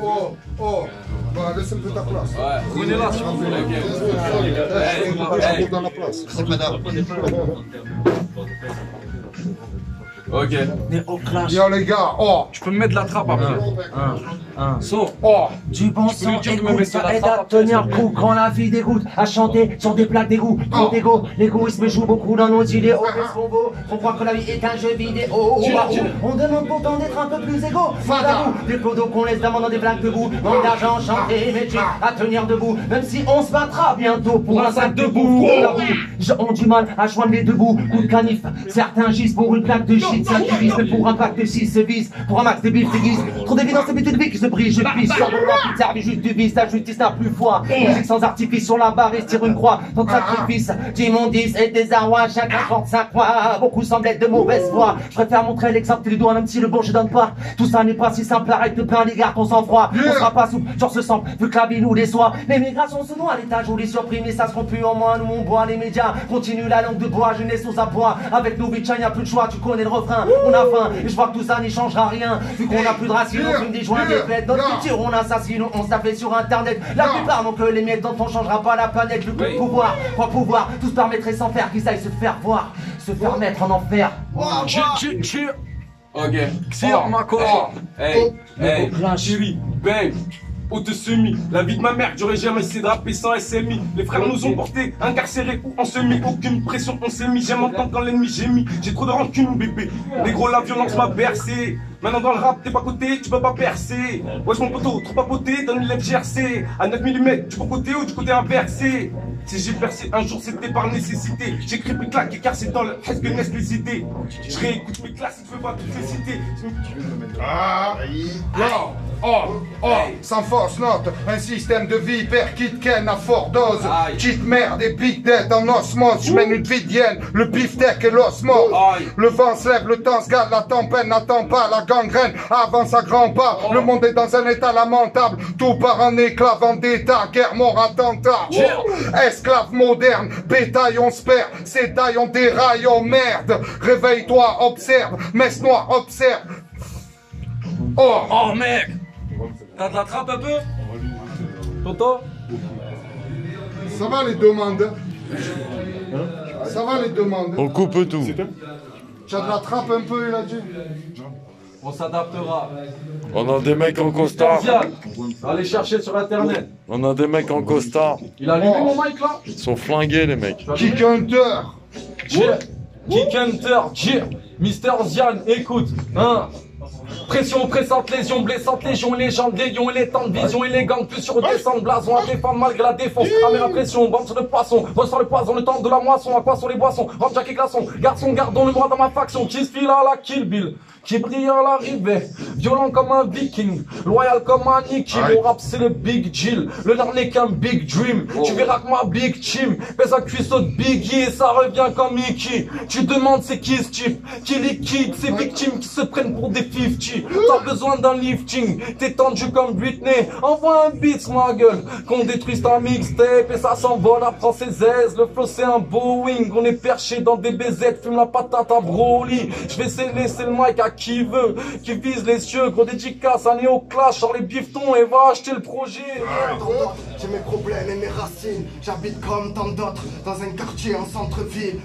Oh, bah laisse un peu ta place. Ouais, prenez-la si vous voulez. Dans la place. Ok. Mais au clash. Yo les gars, Tu peux me mettre la trappe après. Sauf. Du bon Tu peux lui sang, dire de me écoute, mettre ça la aide trappe à après, tenir s'il le te coup quand la vie dégoûte. À chanter sur des plaques d'égout, trop d'égo. L'égoïsme joue beaucoup dans nos idéaux. Qu'est-ce qu'on vaut? On croit que la vie est un jeu vidéo. On demande pourtant d'être un peu plus égaux. Des clodos qu'on laisse d'amende dans des blagues debout. Manque d'argent, chanter, mais à tenir debout. Même si on se battra bientôt pour un sac de bouffe. J'ai du mal à joindre les deux bouts. Coup de canif, certains gisent pour une plaque de shit. Ça qui vise, mais pour un pack de 6 se vise. Pour un max de bif déguise. Trop d'évidence, c'est pété de vie qui se brise. Je pisse sur mon rapide, servi juste du vice. La justice n'a plus foi. Musique sans artifice sur la barre et se tire une croix. Tant de sacrifice, d'immondice et désarroi. Chacun porte sa croix. Beaucoup semblent être de mauvaise foi. Je préfère montrer l'exemple du doigt, même si le bon je donne pas. Tout ça n'est pas si simple. Arrête de pain, les gars, ton sang-froid. On sera pas souple, genre se sent, vu que la vie nous déçoit. Les migrations se noient à l'étage où les surprimés, ça se rend plus en moins. Nous on boit, les médias continue la langue de bois, jeunesse aux abois. Avec nos bitches, y a plus de choix, tu connais le refrain. On a faim, et je vois que tout ça n'y changera rien. Vu qu'on a plus de racines, on fume des joints, des fêtes. Notre culture, on assassine, on s'appelle sur internet. La plupart n'ont que les miettes dont on changera pas la planète. Le pouvoir, quoi pouvoir, tout se permettrait sans faire qu'ils aillent se faire voir, se faire mettre en enfer. Ok. Xir, Mako. Hey, chérie, bang. Haute semi, la vie de ma mère, j'aurais jamais essayé de rapper sans SMI. Les frères nous ont portés, incarcérés ou en semi. Aucune pression, on s'est mis. J'aime entendre quand l'ennemi gémit. J'ai trop de rancune, bébé. Les gros, la violence m'a bercé. Maintenant dans le rap, t'es pas coté, tu peux pas percer. Wesh mon poteau, trop papoté, donne une lèvre GRC. À 9 mm, du bon côté ou du côté inversé. Si j'ai percé un jour, c'était par nécessité. J'écris plus claque, car c'est dans le happiness les idées. Je réécoute mes classes, il faut pas toutes les citer. Sans force note, un système de vie hyper kit ken à fort dose. Cheat merde et big dead en osmose. Je mène une vie d'hyène, le beefsteak et l'osmose. Le vent se lève, le temps se gâte, la tempête n'attend pas, la gangrène avance à grands pas. Le monde est dans un état lamentable, tout part en éclat, vendetta, guerre, mort, attentat. Esclave moderne, bétail on se perd, sétail on déraille, on merde. Réveille-toi, observe, messe noire, observe. Oh mec, t'as de la trappe un peu? Toto? Ça va les demandes? Ça va les demandes? On coupe tout. Tu as de la trappe un peu, il a dit? On s'adaptera. On a des mecs en costard. Allez chercher sur internet. On a des mecs en costard. Il a allumé mon mic là? Ils sont flingués les mecs. Kick Hunter! Kick Hunter, Mister Zian, écoute, hein? Pression pressante, lésion blessante, légion, légende, légion, élégante, vision élégante, plus sur descente, blason à défendre malgré la défense, cramer la pression, bande sur le poisson, ressort le poison, le temps de la moisson, à quoi sont les boissons, robe, jack et glaçon, garçon, gardons le bras dans ma faction, qui se file à la Kill Bill, qui brille à l'arrivée, violent comme un viking, loyal comme un Nicky, mon rap c'est le Big Jill, le leur n'est qu'un Big Dream, tu verras que ma Big Team, pèse un cuisseau de Biggie et ça revient comme Mickey, tu demandes c'est qui ce type, qui liquide, ces victimes qui se prennent pour des 50. T'as besoin d'un lifting, t'es tendu comme Britney. Envoie un beat sur ma gueule, qu'on détruise ta mixtape et ça s'envole à françaisaise. Le flow c'est un Boeing, on est perché dans des BZ, fume la patate à Broly. Je vais laisser le mic à qui veut, qui vise les cieux. Gros dédicace à Néo Clash, sur les biftons et va acheter le projet. J'ai mes problèmes et mes racines, j'habite comme tant d'autres dans un quartier en centre-ville.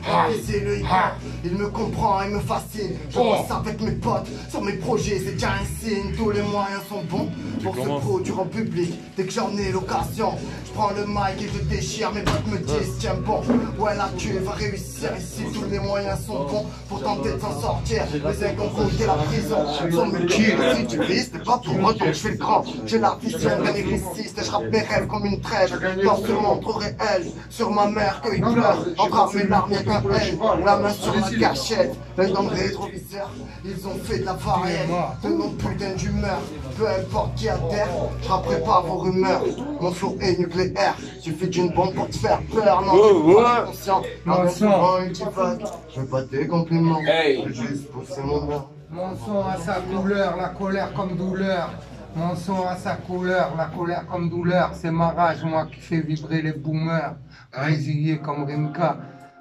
C'est le hip-hop, il me comprend et me fascine. Je bosse avec mes potes sur mes projets, c'est déjà un signe. Tous les moyens sont bons pour se produire en public. Dès que j'en ai l'occasion, je prends le mic et je déchire. Mes potes me disent tiens bon, ouais là tu vas réussir ici. Tous les moyens sont bons pour tenter de s'en sortir. Les incompris et la prison sont me kill. Si tu vises, t'es pas pour moi donc je fais le grand. J'ai l'artificiel d'un églissiste et je rappe mes rêves comme une trêve. Dans ce monde trop réel, sur ma mère quand il pleure. Entre mes larmes y'a qu'un haine, la main sur ma cachette, l'œil dans le rétroviseur. Ils ont fait de la variette, de nos putains d'humeur. Peu importe qui adhère, je rapperai pas vos rumeurs. Mon flow est nucléaire, suffit d'une bombe pour te faire peur. Non, t'es pas conscient, avant une divague. Je veux pas tes compliments, je veux juste pousser mon bras. Mon son a sa couleur, la colère comme douleur. Mon son a sa couleur, la colère comme douleur. C'est ma rage, moi qui fais vibrer les boomers. Résilié comme Rimka.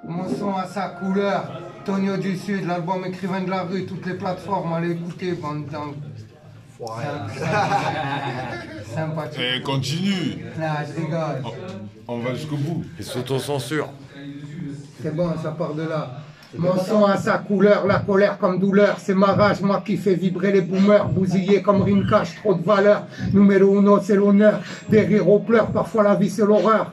Mon son a sa couleur. Tonio du Sud, l'album Écrivain de la rue, toutes les plateformes, allez écouter, bande d'ang. sympathique. Et continue. Non, je rigole. On va jusqu'au bout. Il s'auto-censure. C'est bon, ça part de là. Mon sang a sa couleur, la colère comme douleur. C'est ma rage, moi qui fais vibrer les boomers. Bousillés comme Rimcash, trop de valeur. Numéro uno, c'est l'honneur. Des rires aux pleurs, parfois la vie c'est l'horreur.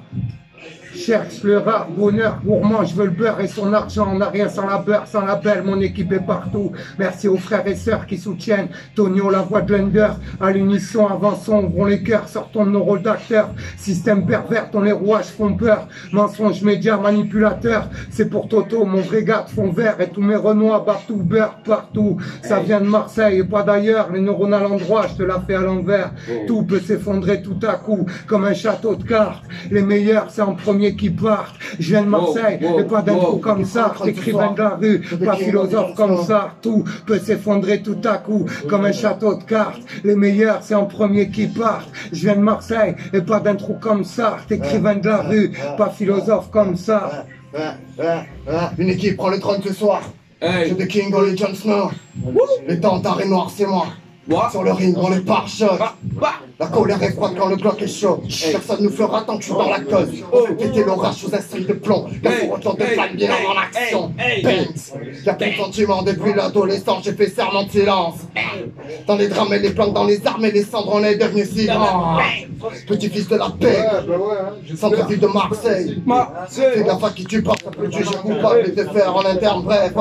Cherche le rare bonheur, gourmand, je veux le beurre et son argent, on n'a rien sans la beurre, sans la belle, mon équipe est partout. Merci aux frères et sœurs qui soutiennent, Tonio, la voix de l'under, à l'unisson, avançons, ouvrons les cœurs, sortons de nos rôles d'acteurs, système pervers, dont les rouages font peur, mensonges médias, manipulateurs, c'est pour Toto, mon vrai gars de fond vert, et tous mes renois, partout, beurre, partout, ça vient de Marseille et pas d'ailleurs, les neurones à l'endroit, je te la fais à l'envers, tout peut s'effondrer tout à coup, comme un château de cartes, les meilleurs, c'est en premier qui partent. Je viens de Marseille et pas d'un trou comme ça. Écrivain de la rue, pas philosophe comme ça. Tout peut s'effondrer tout à coup comme un château de cartes. Les meilleurs, c'est en premier qui partent. Je viens de Marseille et pas d'un trou comme ça. Écrivain de la rue, pas philosophe comme ça. Une équipe prend le trône ce soir. J'ai The King, on les Jon Snow. Les tentards et noirs, c'est moi. Sur le ring, on les pare-choc. La colère est froide quand le bloc est chaud. Personne nous fera tant que je suis dans la cause. On fait péter l'orage sous un style de plomb. La fourre de flamme bien en action. Benz, y'a plus de sentiments depuis l'adolescence. J'ai fait serment de silence. Dans les drames et les planques, dans les armes et les cendres, on est devenu si grand. Petit fils de la paix. Centre-ville de Marseille. Fais gaffe à qui tu parles, ça peut te juger coupable et te faire en interne. Bref,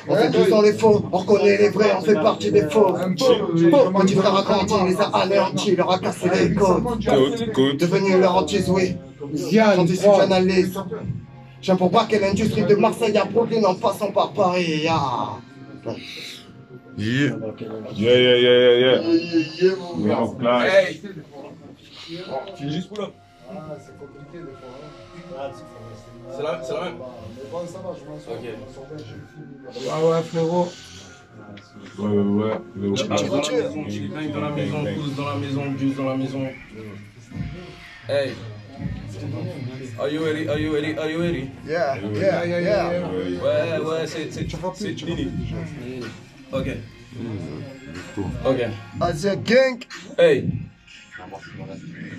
on fait tous dans les faux, on reconnaît les vrais, on fait partie des faux. Petit frère a grandi, les a anéantis, leur a cassé les côtes. Devenu leur hantise, oui. J'en dis j'analyse. J'aime pour pas que l'industrie de Marseille a Brooklyn en passant par Paris. Yeah. Hey. Tu es juste pour là. C'est compliqué de fois. C'est la même. Mais bon, ça va, je m'en sors. Ok. Ah ouais, frérot. Ouais. Dans la maison, pousse dans la maison, juice dans la maison. Hey. Are you ready? Yeah. Ouais, c'est fini. Ok. As a gang. Hey.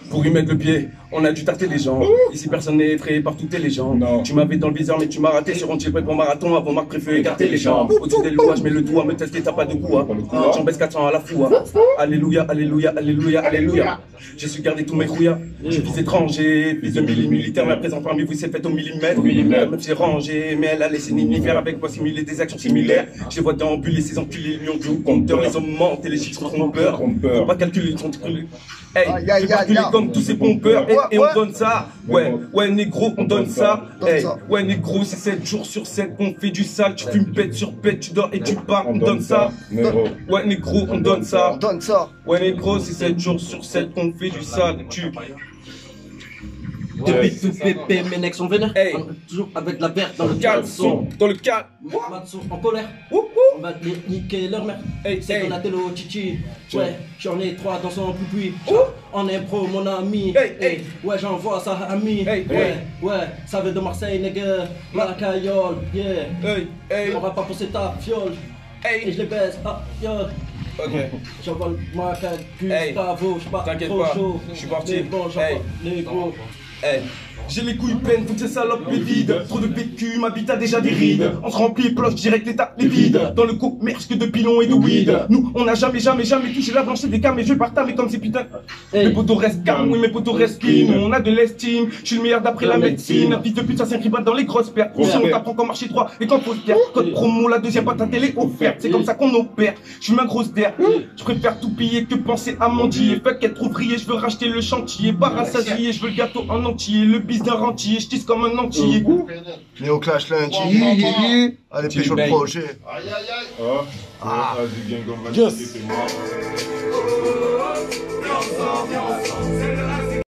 Pour y mettre le pied, on a dû tarter les gens. Ici personne n'est effrayé par toutes les légendes. Tu m'avais dans le viseur mais tu m'as raté. Seront-ils prêts pour marathon? Avant Marc préféré écarter les jambes. Au-dessus des louages, mais le doigt me tester, t'as pas de goût. J'en baisse 400 à la fois. Alléluia. J'ai su garder tous mes rouillas. Je suis fils étranger, fils de militaire. Mais présent parmi vous, c'est fait au millimètre. La meuf j'ai rangé, mais elle a laissé faire avec moi simuler des actions similaires. Je les vois déambuler, ces enculés lui ont joué au compteur. Les hommes mentent et les chiffres sont trompeurs. Faut pas calculer, ils sont calculés. Hey, j'ai calculé comme tous ces pompeurs et on donne ça. Ouais, négro, on donne ça. Hey, ouais, négro, c'est 7 jours sur 7 qu'on fait du sale. Tu fumes pète sur pète, tu dors et tu pars, on donne ça. Ouais, négro, on donne ça. Ouais, négro, c'est 7 jours sur 7 qu'on fait du sale. Depuis tout pépé, mes necks sont vénères. Hey. Toujours avec la verte dans le Caleçon, dans le cadre. Matsu en colère. On va niquer leur mère. C'est Donatello, Chichi. Ouais, j'en ai 3 dans son poupoui. En impro, mon ami. Ouais, j'envoie ça à ami. Ouais, ça veut de Marseille, nègre. La caillole, yeah. On va pas pousser ta fiole. Et je les baisse, yo. Ok. J'envoie ma Gustavo, j'suis pas trop chaud. Je suis parti. Mais bon, j'envoie les gros. J'ai les couilles pleines, toutes ces salopes les vides. Trop de PQ, ma bite a déjà des rides. On se remplit, ploche direct l'état les vides. Dans le commerce que de pilons et de weed. Nous, on n'a jamais touché la blanchette des cams. Et je partage, mais comme ces putains. Mes potos restent calmes, oui, mes potos restent clean. On a de l'estime, je suis le meilleur d'après la médecine. Fils de pute, ça s'inscrit pas dans les grosses pertes. Ici, on t'apprend comment marcher droit et quand faut se perdre. Code promo, la deuxième boîte à télé offerte. C'est comme ça qu'on opère. Je suis ma grosse d'air. Je préfère tout piller que penser à mendier. Fuck être ouvrier, je veux racheter le chantier. Bar assasié, je veux le gâteau en entier. Le bis d'un rentier, je tisse comme un entier. Néo Clash lundi. Allez, pécho le projet. Vas-y, gang, on va Yes. c'est moi.